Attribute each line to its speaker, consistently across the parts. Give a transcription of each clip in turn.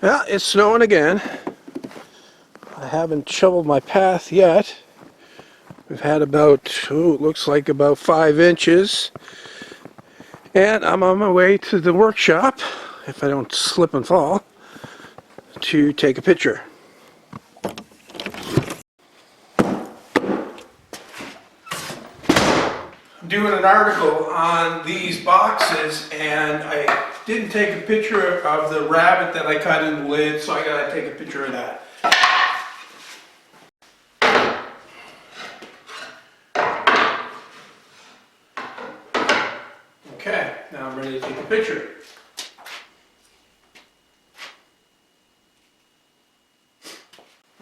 Speaker 1: Well, it's snowing again. I haven't shoveled my path yet. We've had about, it looks like about 5 inches. And I'm on my way to the workshop, if I don't slip and fall, to take a picture. I'm doing an article on these boxes, and I didn't take a picture of the rabbit that I cut in the lid, so I gotta take a picture of that. Okay, now I'm ready to take a picture.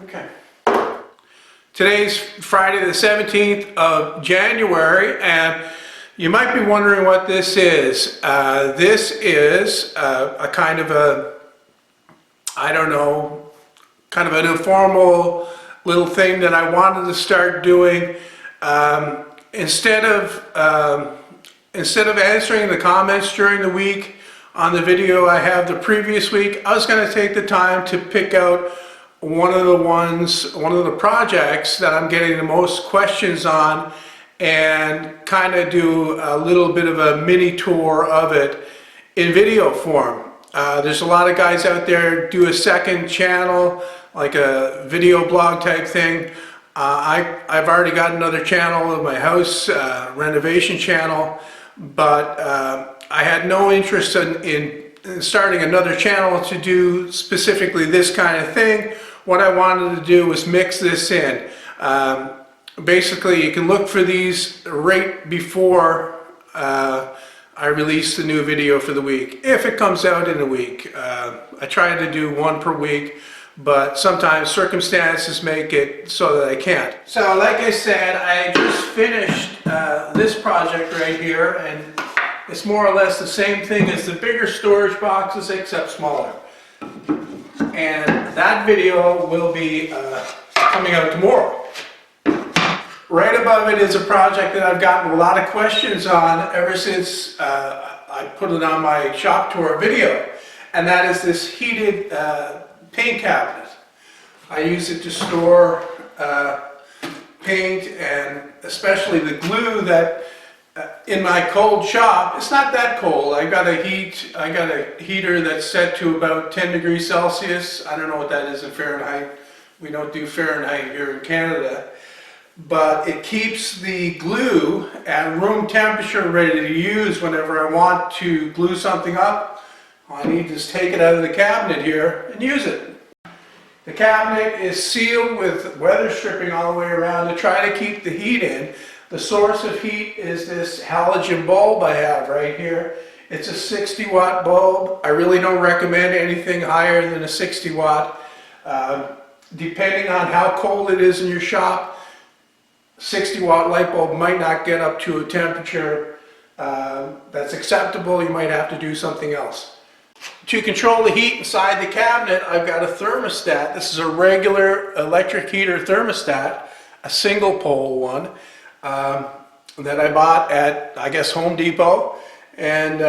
Speaker 1: Okay. Today's Friday the 17th of January, and you might be wondering what this is. This is a kind of a, I don't know, kind of an informal little thing that I wanted to start doing. Instead of answering the comments during the week on the video I have the previous week, I was going to take the time to pick out one of the projects that I'm getting the most questions on and kind of do a little bit of a mini tour of it in video form. There's a lot of guys out there do a second channel, like a video blog type thing. I've already got another channel of my house renovation channel, but I had no interest in starting another channel to do specifically this kind of thing. What I wanted to do was mix this in. Basically, you can look for these right before I release the new video for the week, if it comes out in a week. I try to do one per week, but sometimes circumstances make it so that I can't. So like I said, I just finished this project right here, and it's more or less the same thing as the bigger storage boxes, except smaller. And that video will be coming out tomorrow. Right above it is a project that I've gotten a lot of questions on ever since I put it on my shop tour video, and that is this heated paint cabinet. I use it to store paint, and especially the glue that in my cold shop. It's not that cold. I got a heater that's set to about 10 degrees Celsius. I don't know what that is in Fahrenheit. We don't do Fahrenheit here in Canada. But it keeps the glue at room temperature ready to use whenever I want to glue something up. All I need to just take it out of the cabinet here and use it. The cabinet is sealed with weather stripping all the way around to try to keep the heat in. The source of heat is this halogen bulb I have right here. It's a 60-watt bulb. I really don't recommend anything higher than a 60-watt. Depending on how cold it is in your shop, 60-watt light bulb might not get up to a temperature that's acceptable. You might have to do something else. To control the heat inside the cabinet, I've got a thermostat. This is a regular electric heater thermostat, a single pole one. That I bought at, I guess, Home Depot, and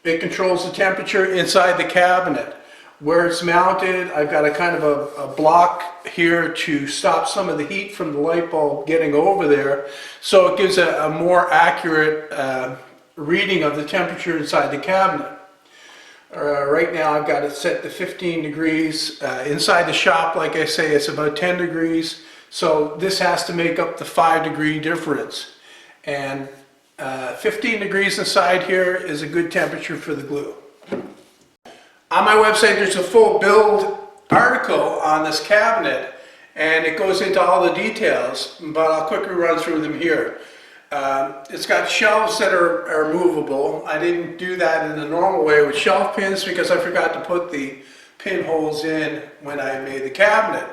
Speaker 1: it controls the temperature inside the cabinet. Where it's mounted, I've got a kind of a block here to stop some of the heat from the light bulb getting over there, so it gives a more accurate reading of the temperature inside the cabinet. Right now I've got it set to 15 degrees. Inside the shop, like I say, it's about 10 degrees. So this has to make up the 5-degree difference. And 15 degrees inside here is a good temperature for the glue. On my website there's a full build article on this cabinet, and it goes into all the details, but I'll quickly run through them here. It's got shelves that are movable. I didn't do that in the normal way with shelf pins because I forgot to put the pinholes in when I made the cabinet.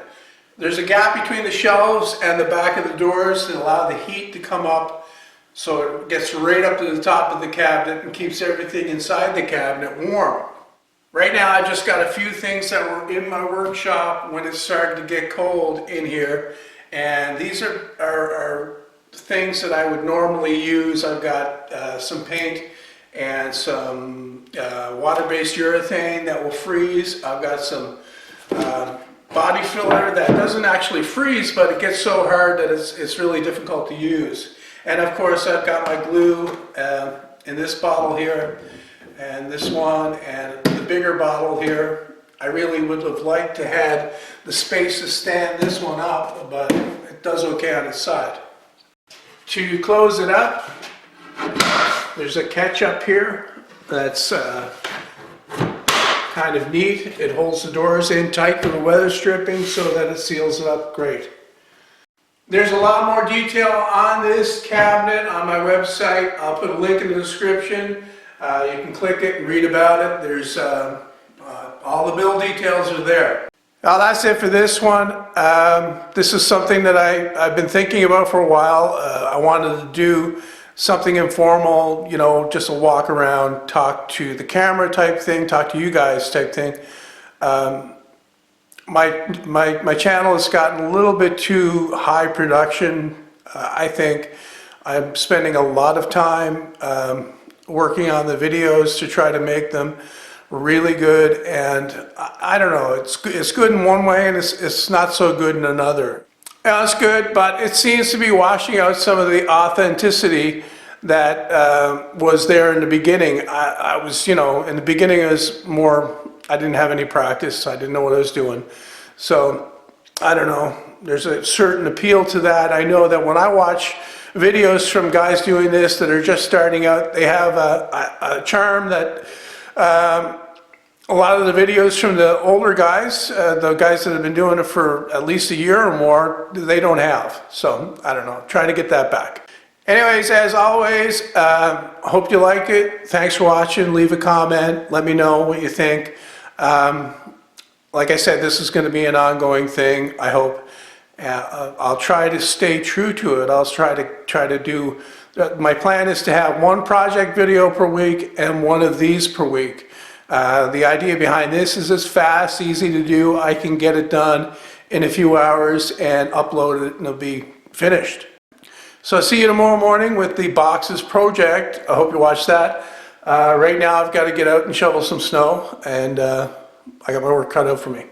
Speaker 1: There's a gap between the shelves and the back of the doors that allow the heat to come up, so it gets right up to the top of the cabinet and keeps everything inside the cabinet warm. Right now I've just got a few things that were in my workshop when it started to get cold in here, and these are things that I would normally use. I've got some paint and some water-based urethane that will freeze. I've got some body filler that doesn't actually freeze, but it gets so hard that it's really difficult to use. And of course, I've got my glue in this bottle here, and this one, and the bigger bottle here. I really would have liked to had the space to stand this one up, but it does okay on its side. To close it up, there's a catch up here that's kind of neat. It holds the doors in tight to the weather stripping so that it seals it up great. There's a lot more detail on this cabinet on my website. I'll put a link in the description. You can click it and read about it. There's all the build details are there. Well, that's it for this one. This is something that I've been thinking about for a while. I wanted to do something informal, you know, just a walk around, talk to the camera type thing, talk to you guys type thing. My channel has gotten a little bit too high production. I think I'm spending a lot of time working on the videos to try to make them really good, and I don't know, it's good in one way and it's not so good in another. It's good, but it seems to be washing out some of the authenticity that was there in the beginning. I was, you know, in the beginning it was more, I didn't have any practice, I didn't know what I was doing. So, I don't know, there's a certain appeal to that. I know that when I watch videos from guys doing this that are just starting out, they have a charm that a lot of the videos from the older guys, the guys that have been doing it for at least a year or more, they don't have. So, I don't know, trying to get that back. Anyways, as always, hope you like it. Thanks for watching. Leave a comment. Let me know what you think. Like I said, this is going to be an ongoing thing, I hope. I'll try to stay true to it. I'll try to do, my plan is to have one project video per week and one of these per week. The idea behind this is it's fast, easy to do. I can get it done in a few hours and upload it and it'll be finished. So see you tomorrow morning with the boxes project. I hope you watch that. Right now I've got to get out and shovel some snow, and I got my work cut out for me.